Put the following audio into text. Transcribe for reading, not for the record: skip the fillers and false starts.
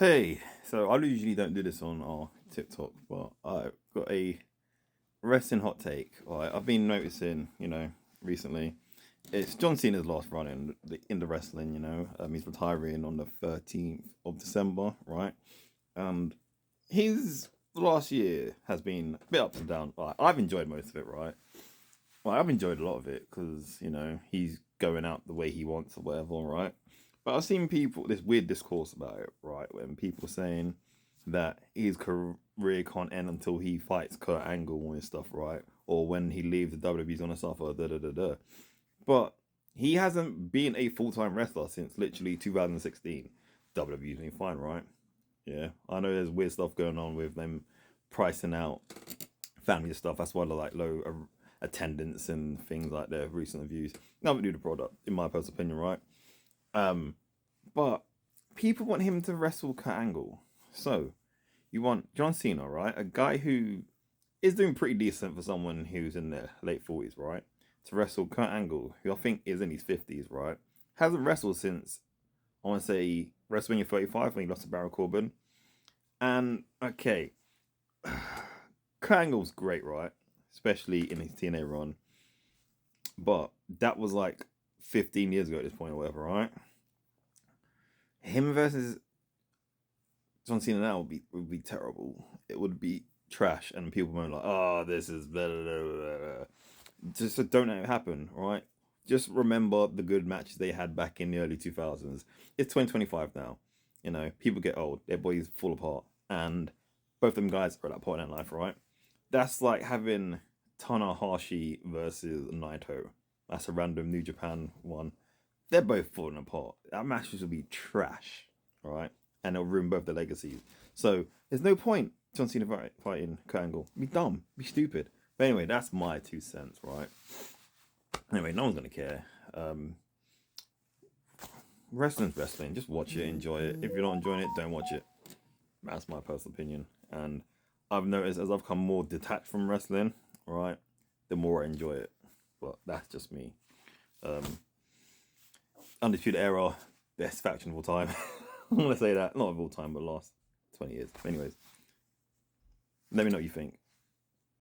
Hey, so I usually don't do this on our TikTok, but I've got a wrestling hot take. Right, I've been noticing, recently, it's John Cena's last run in the wrestling. He's retiring on the 13th of December, right? And his last year has been a bit up and down. Like, I've enjoyed most of it, right? Well, I've enjoyed a lot of it because he's going out the way he wants or whatever, right? But I've seen people this weird discourse about it, right? When people saying that his career can't end until he fights Kurt Angle and stuff, right? Or when he leaves the WWE's gonna suffer, da da da da. But he hasn't been a full time wrestler since literally 2016. WWE's been fine, right? Yeah, I know there's weird stuff going on with them pricing out family stuff. That's why they're like low attendance and things like their recent reviews. Nothing to do with the product, in my personal opinion, right? Um, but people want him to wrestle Kurt Angle. So you want John Cena, right? A guy who is doing pretty decent for someone who's in their late 40s, right? To wrestle Kurt Angle, who I think is in his 50s, right? Hasn't wrestled since, I want to say, WrestleMania 35 when he lost to Baron Corbin. And, okay, Kurt Angle's great, right? Especially in his TNA run. But that was like 15 years ago at this point or whatever, right? Him versus John Cena now would be terrible. It would be trash, and people were like, "Oh, this is blah, blah, blah, blah." Just don't let it happen, right? Just remember the good matches they had back in the early 2000s. It's 2025 now. People get old, their bodies fall apart, and both them guys are at that point in life, right? That's like having Tanahashi versus Naito. That's a random New Japan one. They're both falling apart. That match will be trash, right? And it'll ruin both the legacies. So there's no point John Cena fighting Kurt Angle. Be dumb, be stupid. But anyway, that's my 2 cents, right? Anyway, no one's gonna care. Wrestling's wrestling. Just watch it, enjoy it. If you're not enjoying it, don't watch it. That's my personal opinion. And I've noticed as I've become more detached from wrestling, right, the more I enjoy it. But that's just me. Undisputed Era, best faction of all time. I'm gonna say that, not of all time, but last 20 years. Anyways, let me know what you think.